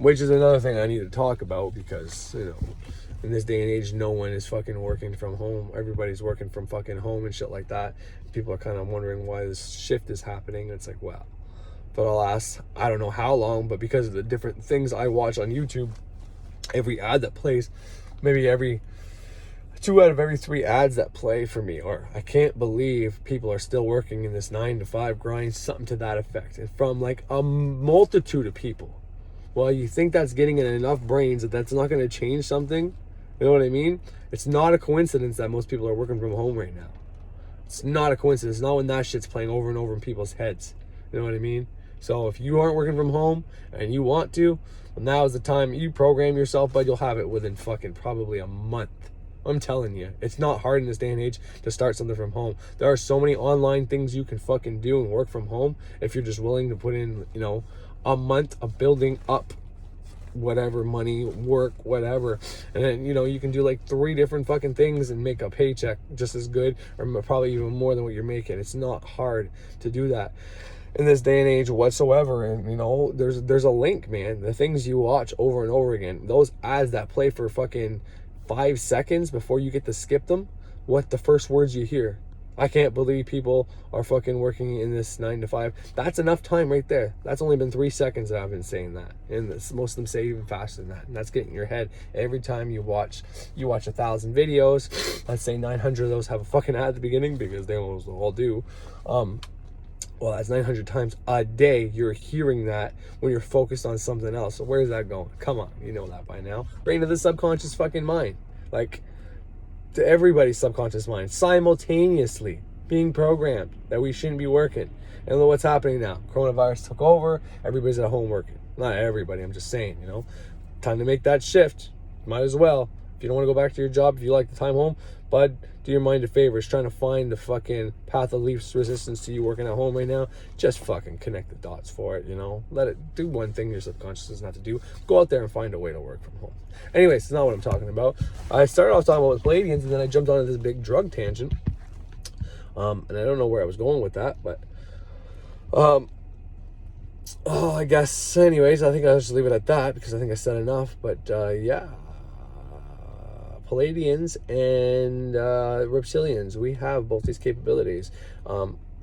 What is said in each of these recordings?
which is another thing I need to talk about, because, you know, in this day and age, no one is fucking working from home. Everybody's working from fucking home and shit like that. People are kind of wondering why this shift is happening. It's like, well, for the last, I don't know how long, but because of the different things I watch on YouTube, every ad that plays, maybe every 2 out of every 3 ads that play for me, or I can't believe people are still working in this 9 to 5 grind, something to that effect. And from like a multitude of people. Well, you think that's getting in enough brains that that's not going to change something? You know what I mean? It's not a coincidence that most people are working from home right now. It's not a coincidence. Not when that shit's playing over and over in people's heads. You know what I mean? So if you aren't working from home and you want to, well, now is the time. You program yourself, but you'll have it within fucking probably a month. I'm telling you, it's not hard in this day and age to start something from home. There are so many online things you can fucking do and work from home if you're just willing to put in, you know, a month of building up whatever money, work, whatever. And then, you know, you can do like 3 different fucking things and make a paycheck just as good, or probably even more than what you're making. It's not hard to do that in this day and age whatsoever. And, you know, there's a link, man. The things you watch over and over again, those ads that play for fucking 5 seconds before you get to skip them, what the first words you hear? I can't believe people are fucking working in this 9 to 5. That's enough time right there. That's only been 3 seconds that I've been saying that. And most of them say even faster than that. And that's getting in your head every time you watch 1,000 videos. Let's say 900 of those have a fucking ad at the beginning, because they almost all do. Well, that's 900 times a day you're hearing that when you're focused on something else. So where's that going? Come on, you know that by now. Right into the subconscious fucking mind. Like, to everybody's subconscious mind, simultaneously being programmed that we shouldn't be working. And look what's happening now. Coronavirus took over. Everybody's at home working. Not everybody, I'm just saying, you know. Time to make that shift. Might as well. If you don't want to go back to your job, if you like the time home, bud, do your mind a favor. It's trying to find the fucking path of least resistance to you working at home right now. Just fucking connect the dots for it, you know. Let it do one thing your subconscious doesn't have to do. Go out there and find a way to work from home. Anyways, it's not what I'm talking about. I started off talking about Palladians, and then I jumped onto this big drug tangent. And I don't know where I was going with that, but I guess anyways, I think I'll just leave it at that, because I think I said enough. But yeah, Palladians and reptilians, we have both these capabilities.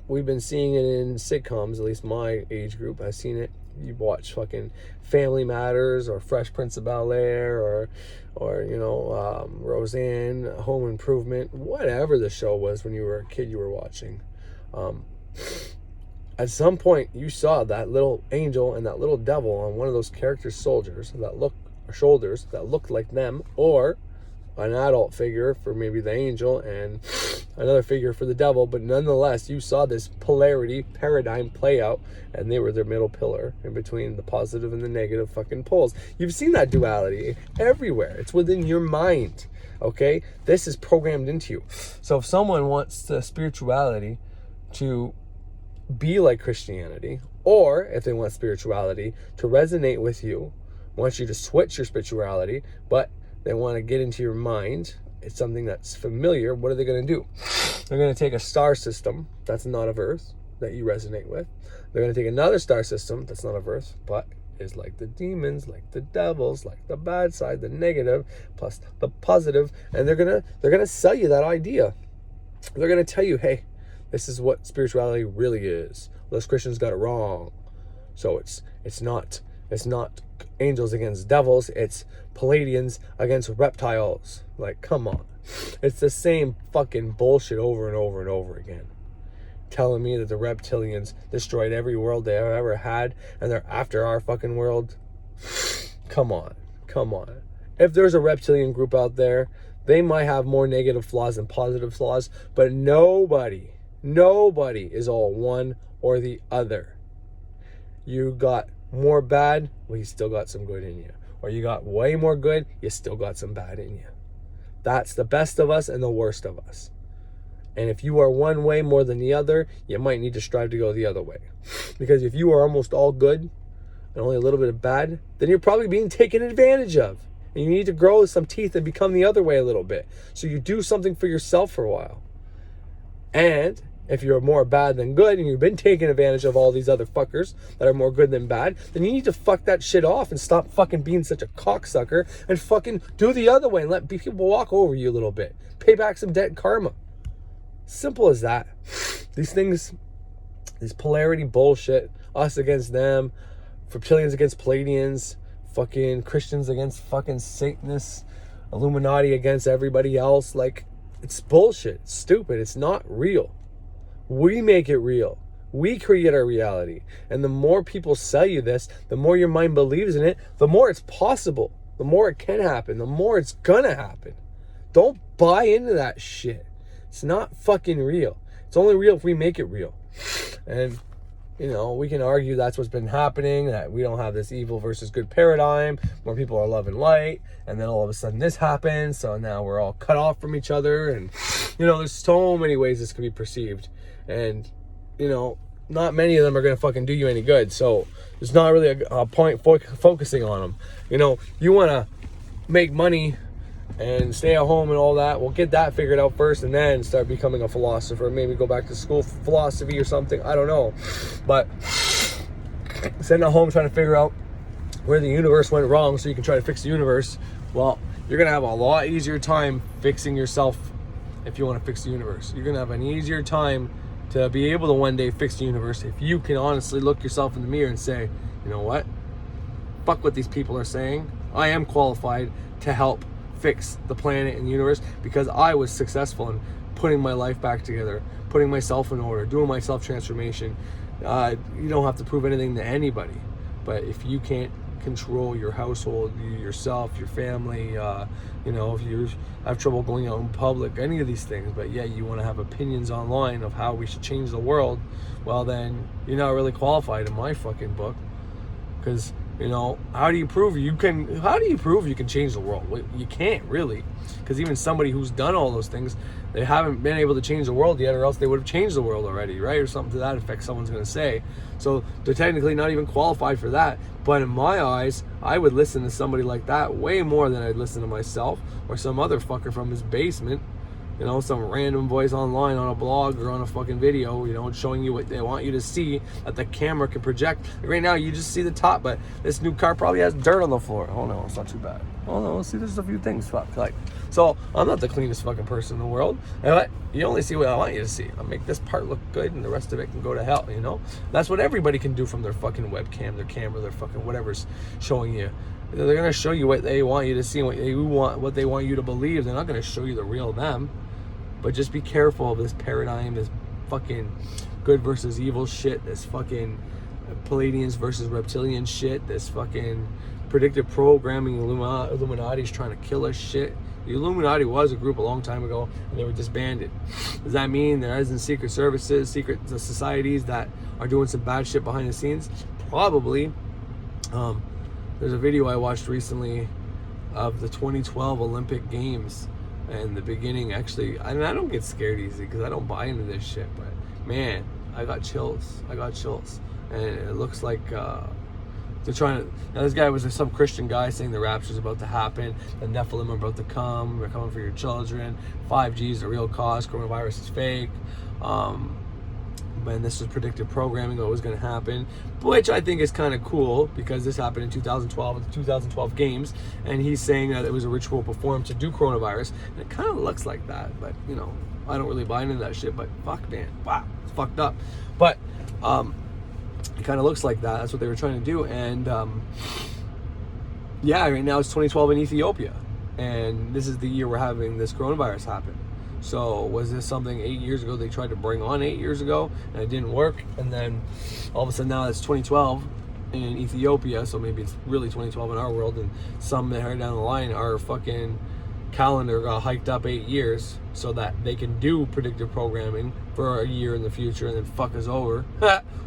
We've been seeing it in sitcoms, at least my age group has seen it. You watch fucking Family Matters or Fresh Prince of Bel-Air or you know, Roseanne, Home Improvement, whatever the show was when you were a kid you were watching. At some point you saw that little angel and that little devil on one of those characters' shoulders that looked like them, or an adult figure for maybe the angel and another figure for the devil, but nonetheless you saw this polarity paradigm play out, and they were their middle pillar in between the positive and the negative fucking poles. You've seen that duality everywhere. It's within your mind, okay? This is programmed into you. So if someone wants the spirituality to be like Christianity, or if they want spirituality to resonate with you, wants you to switch your spirituality, but they want to get into your mind, it's something that's familiar, what are they going to do? They're going to take a star system that's not of Earth, that you resonate with. They're going to take another star system that's not of Earth, but is like the demons, like the devils, like the bad side, the negative, plus the positive, and they're gonna sell you that idea. They're going to tell you, hey, this is what spirituality really is. Those Christians got it wrong. So it's not angels against devils, it's Palladians against reptiles. Like, come on. It's the same fucking bullshit over and over and over again. Telling me that the reptilians destroyed every world they ever had and they're after our fucking world. Come on. If there's a reptilian group out there, they might have more negative flaws than positive flaws, but nobody is all one or the other. You got more bad, well, you still got some good in you. Or you got way more good, you still got some bad in you. That's the best of us and the worst of us. And if you are one way more than the other, you might need to strive to go the other way. Because if you are almost all good and only a little bit of bad, then you're probably being taken advantage of. And you need to grow some teeth and become the other way a little bit. So you do something for yourself for a while. And if you're more bad than good and you've been taking advantage of all these other fuckers that are more good than bad, then you need to fuck that shit off and stop fucking being such a cocksucker and fucking do the other way and let people walk over you a little bit. Pay back some debt karma. Simple as that. These things, this polarity bullshit, us against them, reptilians against Palladians, fucking Christians against fucking Satanists, Illuminati against everybody else, like, it's bullshit. It's stupid. It's not real. We make it real. We create our reality. And the more people sell you this, the more your mind believes in it, the more it's possible, the more it can happen, the more it's gonna happen. Don't buy into that shit. It's not fucking real. It's only real if we make it real. And, you know, we can argue that's what's been happening, that we don't have this evil versus good paradigm, where people are love and light, and then all of a sudden this happens, so now we're all cut off from each other, and, you know, there's so many ways this can be perceived. And, you know, not many of them are going to fucking do you any good. So there's not really a point focusing on them. You know, you want to make money and stay at home and all that. Well, get that figured out first and then start becoming a philosopher. Maybe go back to school for philosophy or something. I don't know. But sitting at home trying to figure out where the universe went wrong so you can try to fix the universe. Well, you're going to have a lot easier time fixing yourself if you want to fix the universe. You're going to have an easier time to be able to one day fix the universe if you can honestly look yourself in the mirror and say, you know what? Fuck what these people are saying. I am qualified to help fix the planet and the universe because I was successful in putting my life back together, putting myself in order, doing my self-transformation. You don't have to prove anything to anybody. But if you can't control your household, yourself, your family, you know, if you have trouble going out in public, any of these things, but yeah, you want to have opinions online of how we should change the world, well then you're not really qualified in my fucking book. Because, you know, how do you prove you can change the world? Well, you can't really, because even somebody who's done all those things, they haven't been able to change the world yet, or else they would have changed the world already, right? Or something to that effect, someone's going to say. So they're technically not even qualified for that. But in my eyes, I would listen to somebody like that way more than I'd listen to myself or some other fucker from his basement. You know, some random voice online on a blog or on a fucking video, you know, showing you what they want you to see that the camera can project. Like right now, you just see the top, but this new car probably has dirt on the floor. Oh no, it's not too bad. Oh no, see, there's a few things. Fuck, like, so I'm not the cleanest fucking person in the world. And you only see what I want you to see. I'll make this part look good, and the rest of it can go to hell. You know, that's what everybody can do from their fucking webcam, their camera, their fucking whatever's showing you. They're gonna show you what they want you to see, what they want you to believe. They're not gonna show you the real them. But just be careful of this paradigm, this fucking good versus evil shit, this fucking Palladians versus reptilian shit, this fucking predictive programming, Illuminati's trying to kill us shit. The Illuminati was a group a long time ago, and they were disbanded. Does that mean there isn't secret services, secret societies that are doing some bad shit behind the scenes? Probably. There's a video I watched recently of the 2012 Olympic Games. And the beginning, actually, I don't get scared easy because I don't buy into this shit. But man, I got chills. And it looks like they're trying to. Now this guy was some Christian guy saying the rapture's about to happen, the Nephilim are about to come. They're coming for your children. 5G is the real cause. Coronavirus is fake. And this was predictive programming, what was going to happen, which I think is kind of cool because this happened in 2012 with the 2012 games, and he's saying that it was a ritual performed to do coronavirus, and it kind of looks like that, but you know, I don't really buy into that shit, but fuck man, wow, it's fucked up, but it kind of looks like that. That's what they were trying to do, and yeah, right now it's 2012 in Ethiopia, and this is the year we're having this coronavirus happen. So was this something 8 years ago they tried to bring on 8 years ago and it didn't work, and then all of a sudden now it's 2012 in Ethiopia, so maybe it's really 2012 in our world, and some that are down the line, our fucking calendar got hiked up 8 years so that they can do predictive programming for a year in the future and then fuck us over.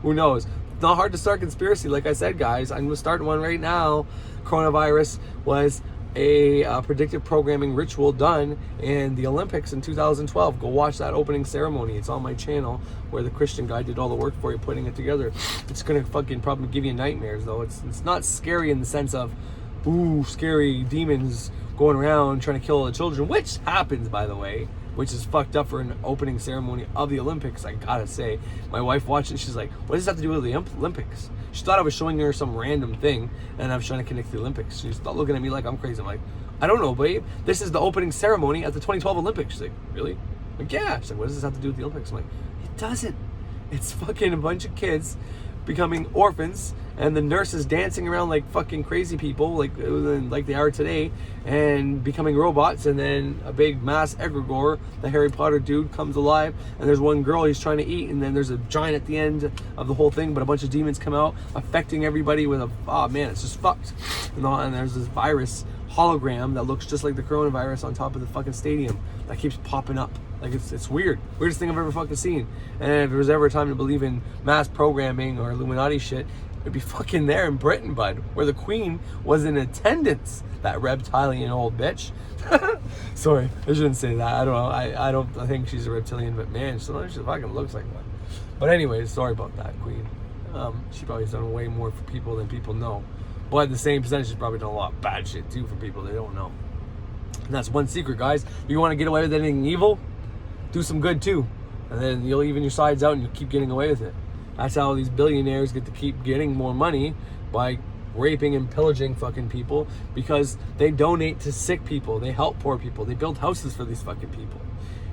Who knows? It's not hard to start conspiracy, like I said, guys. I'm starting one right now. Coronavirus was a predictive programming ritual done in the Olympics in 2012. Go watch that opening ceremony. It's on my channel where the Christian guy did all the work for you, putting it together. It's gonna fucking probably give you nightmares though. It's not scary in the sense of, ooh, scary demons going around trying to kill all the children, which happens, by the way. which is fucked up for an opening ceremony of the Olympics. I gotta say, my wife watched it. She's like, "What does this have to do with the Olympics?" She thought I was showing her some random thing, and I was trying to connect to the Olympics. She's not looking at me like I'm crazy. I'm like, "I don't know, babe. This is the opening ceremony at the 2012 Olympics." She's like, "Really?" I'm like, "Yeah." She's like, "What does this have to do with the Olympics?" I'm like, "It doesn't. It's fucking a bunch of kids becoming orphans, and the nurses dancing around like fucking crazy people, like they are today, and becoming robots, and then a big mass egregore, the Harry Potter dude comes alive, and there's one girl he's trying to eat, and then there's a giant at the end of the whole thing, but a bunch of demons come out, affecting everybody with oh man, it's just fucked. And there's this virus hologram that looks just like the coronavirus on top of the fucking stadium that keeps popping up. Like, it's weird. Weirdest thing I've ever fucking seen. And if there was ever a time to believe in mass programming or Illuminati shit, it'd be fucking there in Britain, bud, where the Queen was in attendance. That reptilian old bitch. Sorry, I shouldn't say that. I don't know. I think she's a reptilian, but man, she fucking looks like one. But anyways, sorry about that, Queen. She probably has done way more for people than people know. But the same percentage, she's probably done a lot of bad shit too for people they don't know. And that's one secret, guys. You want to get away with anything evil? Do some good too, and then you'll even your sides out and you'll keep getting away with it. That's how these billionaires get to keep getting more money, by raping and pillaging fucking people, because they donate to sick people, they help poor people, they build houses for these fucking people.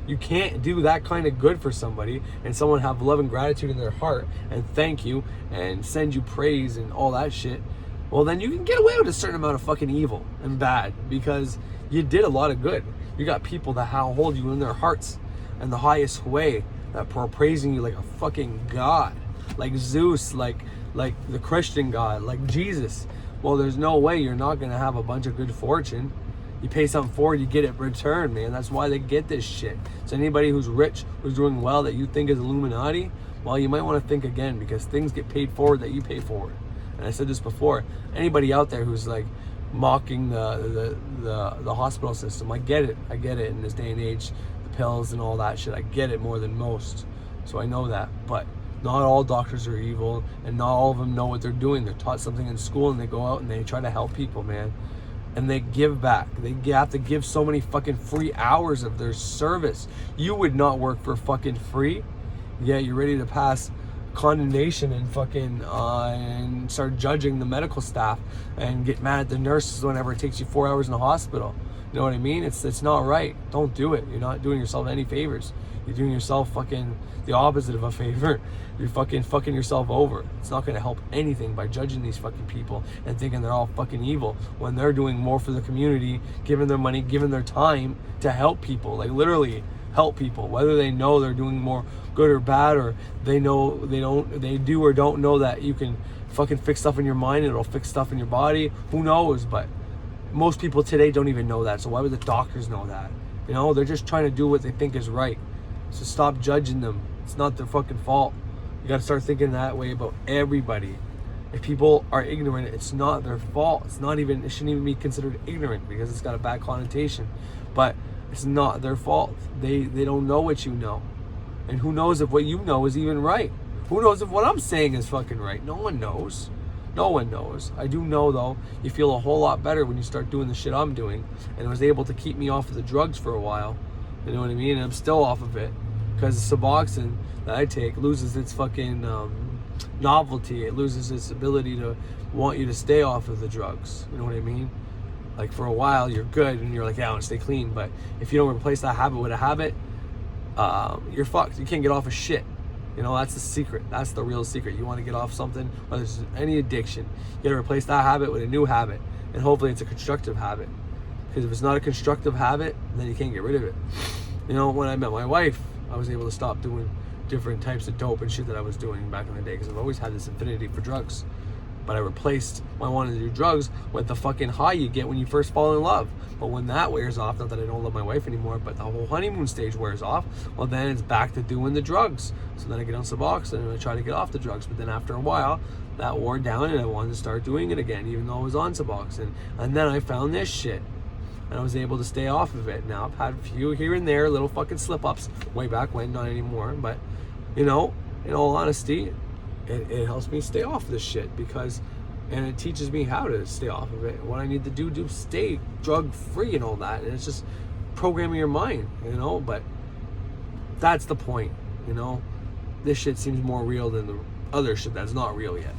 You can't do that kind of good for somebody and someone have love and gratitude in their heart and thank you and send you praise and all that shit. Well, then you can get away with a certain amount of fucking evil and bad, because you did a lot of good. You got people that hold you in their hearts in the highest way, that are praising you like a fucking god, like Zeus, like the Christian God, like Jesus. Well, there's no way you're not gonna have a bunch of good fortune. You pay something for it, you get it returned, man. That's why they get this shit. So anybody who's rich, who's doing well, that you think is Illuminati, well, you might want to think again, because things get paid forward that you pay forward. And I said this before, anybody out there who's like mocking the hospital system, I get it in this day and age, pills and all that shit, I get it more than most, so I know that. But not all doctors are evil, and not all of them know what they're doing. They're taught something in school, and they go out and they try to help people, man, and they give back. They have to give so many fucking free hours of their service. You would not work for fucking free, yet you're ready to pass condemnation and fucking and start judging the medical staff and get mad at the nurses whenever it takes you 4 hours in the hospital. You know what I mean? It's not right. Don't do it. You're not doing yourself any favors. You're doing yourself fucking the opposite of a favor. You're fucking yourself over. It's not going to help anything by judging these fucking people and thinking they're all fucking evil, when they're doing more for the community, giving their money, giving their time to help people, like literally help people, whether they know they're doing more good or bad, or they know they do or don't know that you can fucking fix stuff in your mind, it'll fix stuff in your body. Who knows? But most people today don't even know that, so why would the doctors know that? You know, they're just trying to do what they think is right. So stop judging them. It's not their fucking fault. You gotta start thinking that way about everybody. If people are ignorant, it's not their fault. It shouldn't even be considered ignorant, because it's got a bad connotation. But it's not their fault. They don't know what you know. And who knows if what you know is even right? Who knows if what I'm saying is fucking right? No one knows. No one knows. I do know, though, you feel a whole lot better when you start doing the shit I'm doing. And it was able to keep me off of the drugs for a while. You know what I mean? And I'm still off of it, because Suboxone that I take loses its fucking novelty. It loses its ability to want you to stay off of the drugs. You know what I mean? Like, for a while you're good and you're like, yeah, I want to stay clean. But if you don't replace that habit with a habit, you're fucked. You can't get off of shit. You know, that's the secret. That's the real secret. You want to get off something, whether it's any addiction, you got to replace that habit with a new habit. And hopefully it's a constructive habit. Because if it's not a constructive habit, then you can't get rid of it. You know, when I met my wife, I was able to stop doing different types of dope and shit that I was doing back in the day, because I've always had this affinity for drugs. But I replaced my wanting to do drugs with the fucking high you get when you first fall in love. But when that wears off, not that I don't love my wife anymore, but the whole honeymoon stage wears off, well, then it's back to doing the drugs. So then I get on Suboxone and I try to get off the drugs. But then after a while, that wore down and I wanted to start doing it again, even though I was on Suboxone. And then I found this shit, and I was able to stay off of it. Now I've had a few here and there, little fucking slip-ups way back when, not anymore. But, you know, in all honesty, it helps me stay off this shit, and it teaches me how to stay off of it, what I need to do to stay drug free and all that. And it's just programming your mind, you know. But that's the point, you know. This shit seems more real than the other shit that's not real yet.